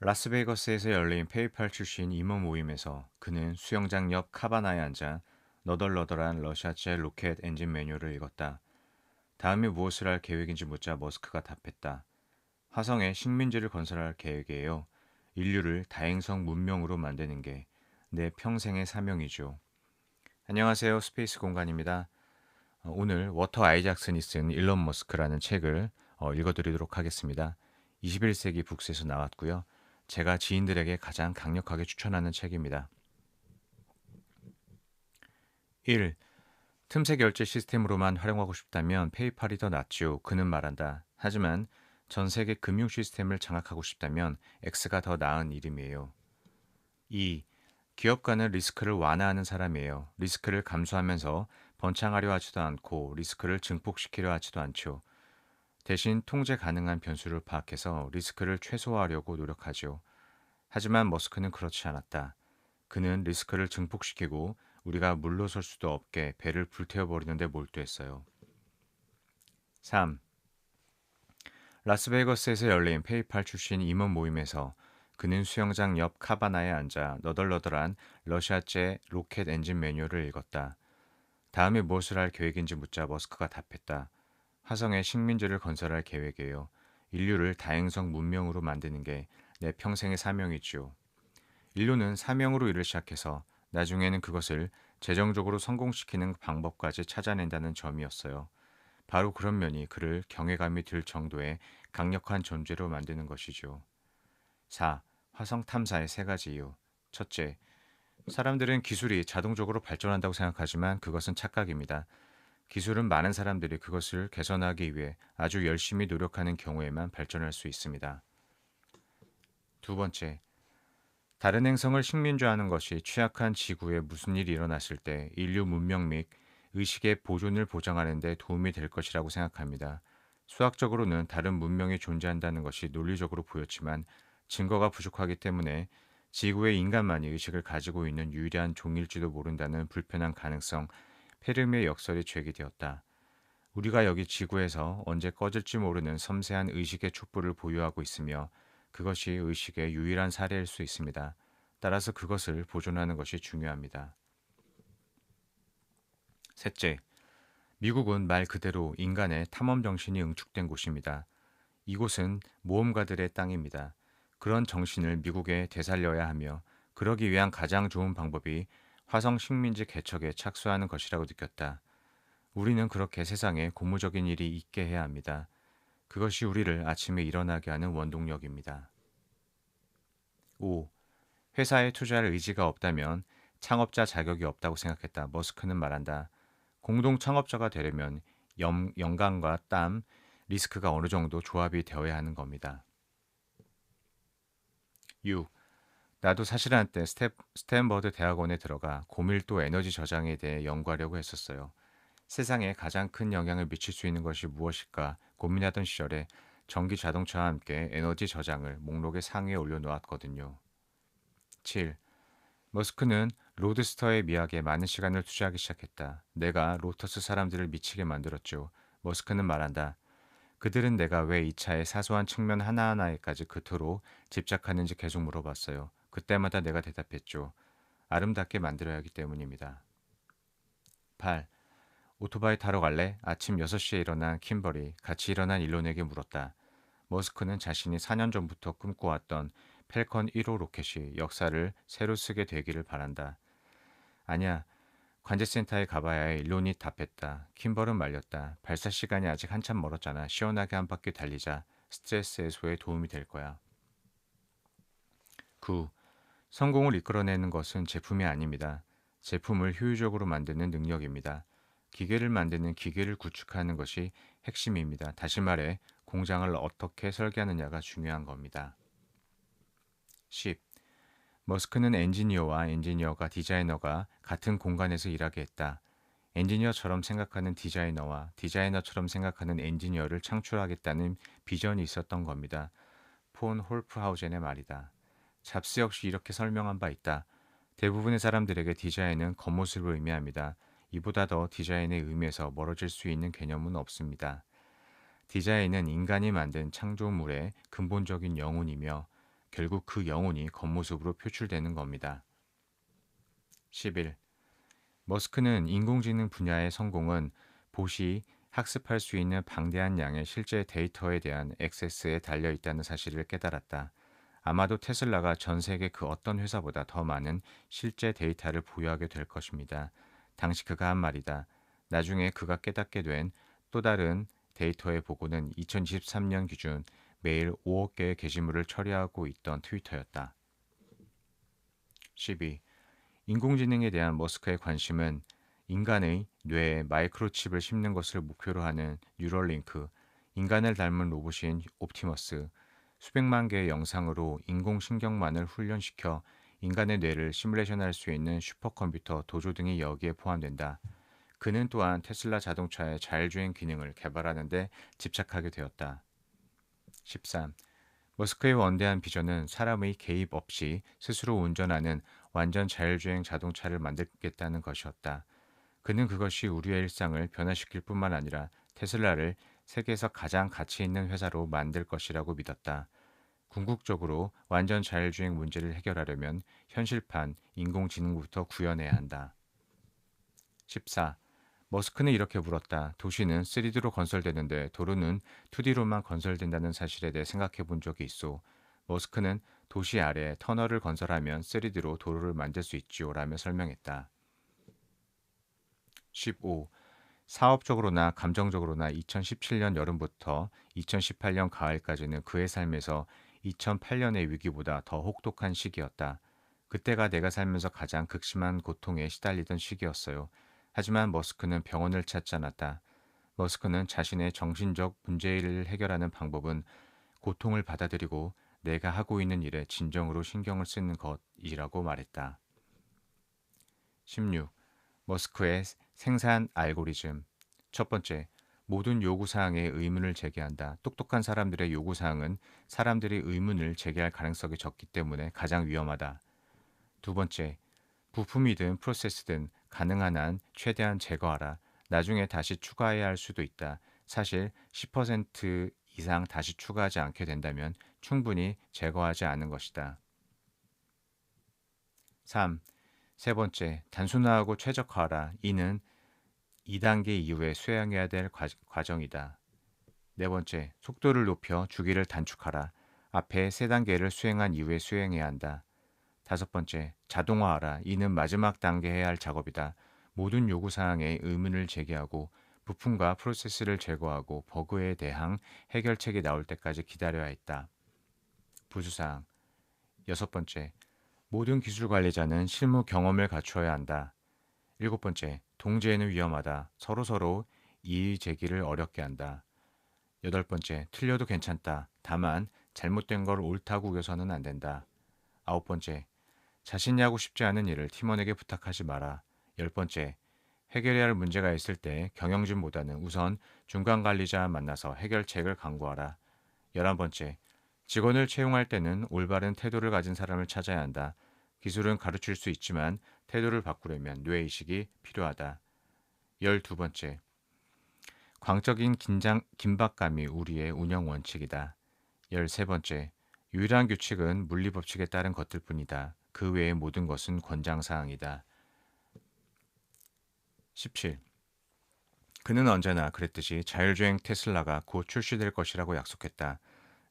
라스베이거스에서 열린 페이팔 출신 임원 모임에서 그는 수영장 옆 카바나에 앉아 너덜너덜한 러시아제 로켓 엔진 매뉴얼을 읽었다. 다음에 무엇을 할 계획인지 묻자 머스크가 답했다. 화성에 식민지를 건설할 계획이에요. 인류를 다행성 문명으로 만드는 게 내 평생의 사명이죠. 안녕하세요. 스페이스 공간입니다. 오늘 워터 아이작슨이 쓴 일론 머스크라는 책을 읽어드리도록 하겠습니다. 21세기 북스에서 나왔고요. 제가 지인들에게 가장 강력하게 추천하는 책입니다. 1. 틈새 결제 시스템으로만 활용하고 싶다면 페이팔이 더 낫죠. 그는 말한다. 하지만 전 세계 금융 시스템을 장악하고 싶다면 X가 더 나은 이름이에요. 2. 기업가는 리스크를 완화하는 사람이에요. 리스크를 감수하면서 번창하려 하지도 않고 리스크를 증폭시키려 하지도 않죠. 대신 통제 가능한 변수를 파악해서 리스크를 최소화하려고 노력하죠. 하지만 머스크는 그렇지 않았다. 그는 리스크를 증폭시키고 우리가 물러설 수도 없게 배를 불태워버리는 데 몰두했어요. 3. 라스베이거스에서 열린 페이팔 출신 임원 모임에서 그는 수영장 옆 카바나에 앉아 너덜너덜한 러시아제 로켓 엔진 매뉴얼을 읽었다. 다음에 무엇을 할 계획인지 묻자 머스크가 답했다. 화성에 식민지를 건설할 계획이에요. 인류를 다행성 문명으로 만드는 게 내 평생의 사명이지요. 인류는 사명으로 일을 시작해서 나중에는 그것을 재정적으로 성공시키는 방법까지 찾아낸다는 점이었어요. 바로 그런 면이 그를 경외감이 들 정도의 강력한 존재로 만드는 것이죠. 4. 화성 탐사의 세 가지 이유. 첫째, 사람들은 기술이 자동적으로 발전한다고 생각하지만 그것은 착각입니다. 기술은 많은 사람들이 그것을 개선하기 위해 아주 열심히 노력하는 경우에만 발전할 수 있습니다. 두 번째, 다른 행성을 식민지화하는 것이 취약한 지구에 무슨 일이 일어났을 때 인류 문명 및 의식의 보존을 보장하는 데 도움이 될 것이라고 생각합니다. 수학적으로는 다른 문명이 존재한다는 것이 논리적으로 보였지만 증거가 부족하기 때문에 지구의 인간만이 의식을 가지고 있는 유일한 종일지도 모른다는 불편한 가능성, 페르미의 역설이 제기되었다. 우리가 여기 지구에서 언제 꺼질지 모르는 섬세한 의식의 촛불을 보유하고 있으며 그것이 의식의 유일한 사례일 수 있습니다. 따라서 그것을 보존하는 것이 중요합니다. 셋째, 미국은 말 그대로 인간의 탐험 정신이 응축된 곳입니다. 이곳은 모험가들의 땅입니다. 그런 정신을 미국에 되살려야 하며 그러기 위한 가장 좋은 방법이 화성 식민지 개척에 착수하는 것이라고 느꼈다. 우리는 그렇게 세상에 고무적인 일이 있게 해야 합니다. 그것이 우리를 아침에 일어나게 하는 원동력입니다. 5. 회사에 투자할 의지가 없다면 창업자 자격이 없다고 생각했다. 머스크는 말한다. 공동 창업자가 되려면 영감과 땀, 리스크가 어느 정도 조합이 되어야 하는 겁니다. 6. 나도 사실 한때 스탠버드 대학원에 들어가 고밀도 에너지 저장에 대해 연구하려고 했었어요. 세상에 가장 큰 영향을 미칠 수 있는 것이 무엇일까 고민하던 시절에 전기 자동차와 함께 에너지 저장을 목록의 상위에 올려놓았거든요. 7. 머스크는 로드스터의 미학에 많은 시간을 투자하기 시작했다. 내가 로터스 사람들을 미치게 만들었죠. 머스크는 말한다. 그들은 내가 왜 이 차의 사소한 측면 하나하나에까지 그토록 집착하는지 계속 물어봤어요. 그때마다 내가 대답했죠. 아름답게 만들어야 하기 때문입니다. 8. 오토바이 타러 갈래? 아침 6시에 일어난 킴버리, 같이 일어난 일론에게 물었다. 머스크는 자신이 4년 전부터 꿈꿔왔던 펠컨 1호 로켓이 역사를 새로 쓰게 되기를 바란다. 아니야, 관제센터에 가봐야 해. 일론이 답했다. 킴벌은 말렸다. 발사 시간이 아직 한참 멀었잖아. 시원하게 한 바퀴 달리자. 스트레스 해소에 도움이 될 거야. 9. 성공을 이끌어내는 것은 제품이 아닙니다. 제품을 효율적으로 만드는 능력입니다. 기계를 만드는 기계를 구축하는 것이 핵심입니다. 다시 말해 공장을 어떻게 설계하느냐가 중요한 겁니다. 10. 머스크는 엔지니어와 엔지니어가 디자이너가 같은 공간에서 일하게 했다. 엔지니어처럼 생각하는 디자이너와 디자이너처럼 생각하는 엔지니어를 창출하겠다는 비전이 있었던 겁니다. 폰 홀프하우젠의 말이다. 잡스 역시 이렇게 설명한 바 있다. 대부분의 사람들에게 디자인은 겉모습을 의미합니다. 이보다 더 디자인의 의미에서 멀어질 수 있는 개념은 없습니다. 디자인은 인간이 만든 창조물의 근본적인 영혼이며 결국 그 영혼이 겉모습으로 표출되는 겁니다. 11. 머스크는 인공지능 분야의 성공은 봇이 학습할 수 있는 방대한 양의 실제 데이터에 대한 액세스에 달려 있다는 사실을 깨달았다. 아마도 테슬라가 전 세계 그 어떤 회사보다 더 많은 실제 데이터를 보유하게 될 것입니다. 당시 그가 한 말이다. 나중에 그가 깨닫게 된 또 다른 데이터의 보고는 2023년 기준 매일 5억 개의 게시물을 처리하고 있던 트위터였다. 12. 인공지능에 대한 머스크의 관심은 인간의 뇌에 마이크로칩을 심는 것을 목표로 하는 뉴럴링크, 인간을 닮은 로봇인 옵티머스, 수백만 개의 영상으로 인공신경만을 훈련시켜 인간의 뇌를 시뮬레이션할 수 있는 슈퍼컴퓨터 도조 등이 여기에 포함된다. 그는 또한 테슬라 자동차의 자율주행 기능을 개발하는 데 집착하게 되었다. 13. 머스크의 원대한 비전은 사람의 개입 없이 스스로 운전하는 완전 자율주행 자동차를 만들겠다는 것이었다. 그는 그것이 우리의 일상을 변화시킬 뿐만 아니라 테슬라를 세계에서 가장 가치 있는 회사로 만들 것이라고 믿었다. 궁극적으로 완전 자율주행 문제를 해결하려면 현실판 인공지능부터 구현해야 한다. 14. 머스크는 이렇게 물었다. 도시는 3D로 건설되는데 도로는 2D로만 건설된다는 사실에 대해 생각해 본 적이 있어. 머스크는 도시 아래에 터널을 건설하면 3D로 도로를 만들 수 있지요 라며 설명했다. 15. 사업적으로나 감정적으로나 2017년 여름부터 2018년 가을까지는 그의 삶에서 2008년의 위기보다 더 혹독한 시기였다. 그때가 내가 살면서 가장 극심한 고통에 시달리던 시기였어요. 하지만 머스크는 병원을 찾지 않았다. 머스크는 자신의 정신적 문제를 해결하는 방법은 고통을 받아들이고 내가 하고 있는 일에 진정으로 신경을 쓰는 것이라고 말했다. 16. 머스크의 생산 알고리즘. 첫 번째, 모든 요구사항에 의문을 제기한다. 똑똑한 사람들의 요구사항은 사람들이 의문을 제기할 가능성이 적기 때문에 가장 위험하다. 두 번째, 부품이든 프로세스든 가능한 한 최대한 제거하라. 나중에 다시 추가해야 할 수도 있다. 사실 10% 이상 다시 추가하지 않게 된다면 충분히 제거하지 않은 것이다. 3. 세 번째, 단순화하고 최적화하라. 이는 2단계 이후에 수행해야 될 과정이다. 네 번째, 속도를 높여 주기를 단축하라. 앞에 3단계를 수행한 이후에 수행해야 한다. 다섯 번째, 자동화하라. 이는 마지막 단계 해야 할 작업이다. 모든 요구사항에 의문을 제기하고 부품과 프로세스를 제거하고 버그에 대한 해결책이 나올 때까지 기다려야 했다. 부수사항. 여섯 번째, 모든 기술 관리자는 실무 경험을 갖추어야 한다. 일곱 번째, 동제에는 위험하다. 서로서로 이의 제기를 어렵게 한다. 여덟 번째, 틀려도 괜찮다. 다만 잘못된 걸 옳다고 우겨서는 안 된다. 아홉 번째, 자신이 하고 싶지 않은 일을 팀원에게 부탁하지 마라. 열 번째, 해결해야 할 문제가 있을 때 경영진보다는 우선 중간 관리자 만나서 해결책을 강구하라. 11번째, 직원을 채용할 때는 올바른 태도를 가진 사람을 찾아야 한다. 기술은 가르칠 수 있지만 태도를 바꾸려면 뇌의식이 필요하다. 12번째, 광적인 긴박감이 우리의 운영 원칙이다. 13번째, 유일한 규칙은 물리법칙에 따른 것들 뿐이다. 그 외의 모든 것은 권장사항이다. 17. 그는 언제나 그랬듯이 자율주행 테슬라가 곧 출시될 것이라고 약속했다.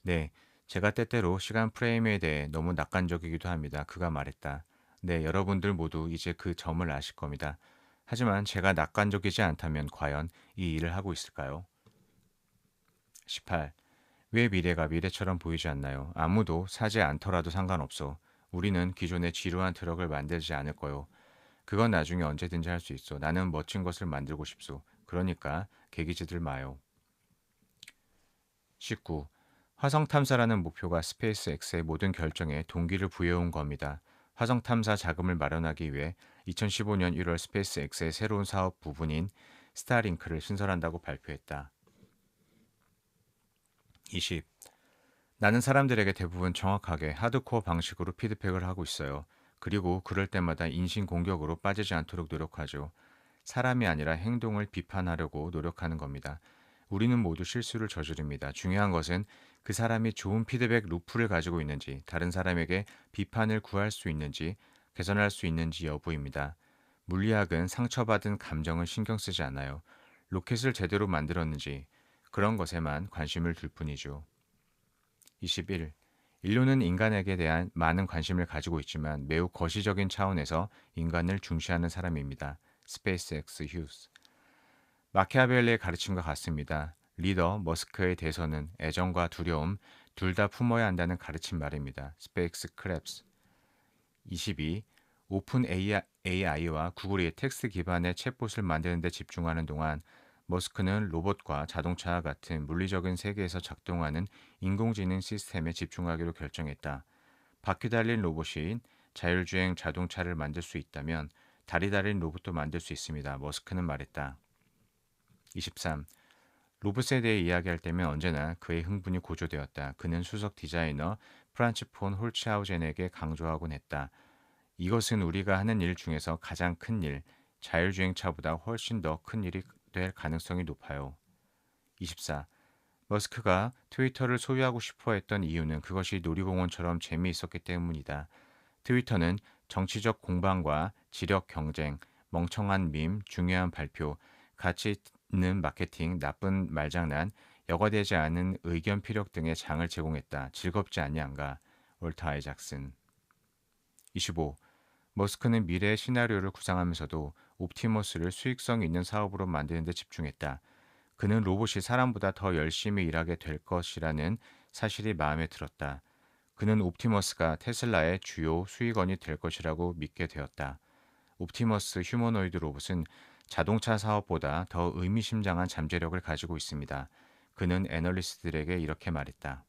네, 제가 때때로 시간 프레임에 대해 너무 낙관적이기도 합니다. 그가 말했다. 네, 여러분들 모두 이제 그 점을 아실 겁니다. 하지만 제가 낙관적이지 않다면 과연 이 일을 하고 있을까요? 18. 왜 미래가 미래처럼 보이지 않나요? 아무도 사지 않더라도 상관없어. 우리는 기존의 지루한 트럭을 만들지 않을 거요. 그건 나중에 언제든지 할 수 있어. 나는 멋진 것을 만들고 싶소. 그러니까 개기지들 마요. 19. 화성 탐사라는 목표가 스페이스X의 모든 결정에 동기를 부여온 겁니다. 화성 탐사 자금을 마련하기 위해 2015년 1월 스페이스X의 새로운 사업 부분인 스타링크를 신설한다고 발표했다. 20. 나는 사람들에게 대부분 정확하게 하드코어 방식으로 피드백을 하고 있어요. 그리고 그럴 때마다 인신공격으로 빠지지 않도록 노력하죠. 사람이 아니라 행동을 비판하려고 노력하는 겁니다. 우리는 모두 실수를 저지릅니다. 중요한 것은 그 사람이 좋은 피드백 루프를 가지고 있는지, 다른 사람에게 비판을 구할 수 있는지, 개선할 수 있는지 여부입니다. 물리학은 상처받은 감정을 신경 쓰지 않아요. 로켓을 제대로 만들었는지 그런 것에만 관심을 둘 뿐이죠. 21. 인류는 인간에게 대한 많은 관심을 가지고 있지만 매우 거시적인 차원에서 인간을 중시하는 사람입니다. 스페이스X 휴스. 마키아벨리의 가르침과 같습니다. 리더 머스크의 대선은 애정과 두려움 둘 다 품어야 한다는 가르침 말입니다. 스페이스 크랩스. 22. 오픈 AI와 구글이 텍스트 기반의 챗봇을 만드는 데 집중하는 동안 머스크는 로봇과 자동차와 같은 물리적인 세계에서 작동하는 인공지능 시스템에 집중하기로 결정했다. 바퀴 달린 로봇인 자율주행 자동차를 만들 수 있다면 다리 달린 로봇도 만들 수 있습니다. 머스크는 말했다. 23. 로봇에 대해 이야기할 때면 언제나 그의 흥분이 고조되었다. 그는 수석 디자이너 프란츠 폰 홀츠하우젠에게 강조하곤 했다. 이것은 우리가 하는 일 중에서 가장 큰 일, 자율주행차보다 훨씬 더 큰 일이 될 가능성이 높아요. 24. 머스크가 트위터를 소유하고 싶어 했던 이유는 그것이 놀이공원처럼 재미있었기 때문이다. 트위터는 정치적 공방과 지력 경쟁, 멍청한 밈, 중요한 발표, 가치 있는 마케팅, 나쁜 말장난, 여과되지 않은 의견 피력 등의 장을 제공했다. 즐겁지 않냐인가? 월터 아이작슨. 25. 머스크는 미래의 시나리오를 구상하면서도 옵티머스를 수익성 있는 사업으로 만드는 데 집중했다. 그는 로봇이 사람보다 더 열심히 일하게 될 것이라는 사실이 마음에 들었다. 그는 옵티머스가 테슬라의 주요 수익원이 될 것이라고 믿게 되었다. 옵티머스 휴머노이드 로봇은 자동차 사업보다 더 의미심장한 잠재력을 가지고 있습니다. 그는 애널리스트들에게 이렇게 말했다.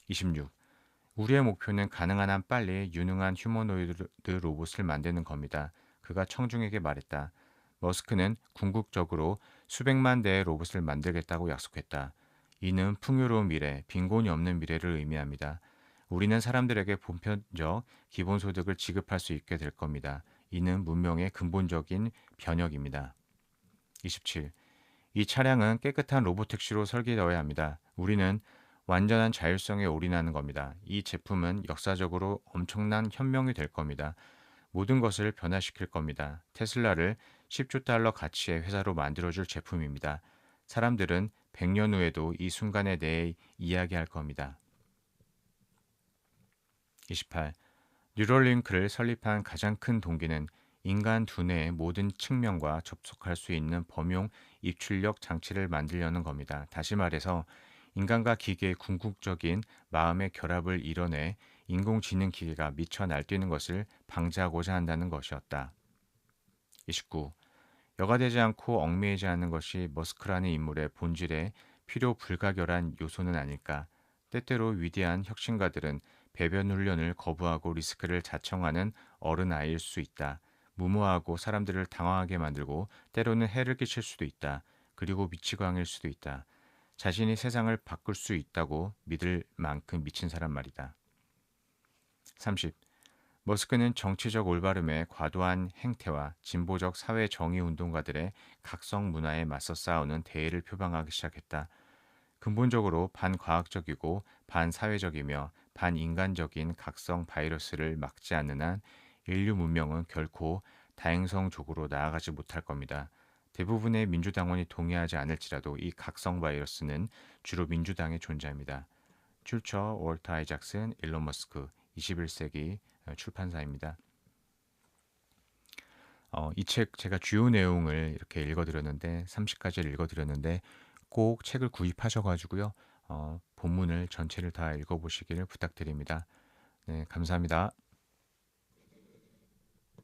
26. 우리의 목표는 가능한 한 빨리 유능한 휴머노이드 로봇을 만드는 겁니다. 그가 청중에게 말했다. 머스크는 궁극적으로 수백만 대의 로봇을 만들겠다고 약속했다. 이는 풍요로운 미래, 빈곤이 없는 미래를 의미합니다. 우리는 사람들에게 보편적 기본소득을 지급할 수 있게 될 겁니다. 이는 문명의 근본적인 변혁입니다. 27. 이 차량은 깨끗한 로보택시로 설계되어야 합니다. 우리는 완전한 자율성에 올인하는 겁니다. 이 제품은 역사적으로 엄청난 혁명이 될 겁니다. 모든 것을 변화시킬 겁니다. 테슬라를 10조 달러 가치의 회사로 만들어줄 제품입니다. 사람들은 100년 후에도 이 순간에 대해 이야기할 겁니다. 28. 뉴럴링크를 설립한 가장 큰 동기는 인간 두뇌의 모든 측면과 접속할 수 있는 범용 입출력 장치를 만들려는 겁니다. 다시 말해서 인간과 기계의 궁극적인 마음의 결합을 이뤄내 인공지능 기계가 미쳐 날뛰는 것을 방지하고자 한다는 것이었다. 29. 여과되지 않고 얽매이지 않는 것이 머스크라는 인물의 본질에 필요 불가결한 요소는 아닐까. 때때로 위대한 혁신가들은 배변 훈련을 거부하고 리스크를 자청하는 어른아이일 수 있다. 무모하고 사람들을 당황하게 만들고 때로는 해를 끼칠 수도 있다. 그리고 미치광일 수도 있다. 자신이 세상을 바꿀 수 있다고 믿을 만큼 미친 사람 말이다. 30. 머스크는 정치적 올바름의 과도한 행태와 진보적 사회 정의 운동가들의 각성 문화에 맞서 싸우는 대의를 표방하기 시작했다. 근본적으로 반과학적이고 반사회적이며 반인간적인 각성 바이러스를 막지 않는 한 인류 문명은 결코 다행성적으로 나아가지 못할 겁니다. 대부분의 민주당원이 동의하지 않을지라도 이 각성 바이러스는 주로 민주당에 존재합니다. 출처 월터 아이작슨, 일론 머스크, 21세기 출판사입니다. 이 책 제가 주요 내용을 이렇게 읽어드렸는데 30가지를 읽어드렸는데 꼭 책을 구입하셔가지고요. 본문을 전체를 다 읽어보시기를 부탁드립니다. 네, 감사합니다.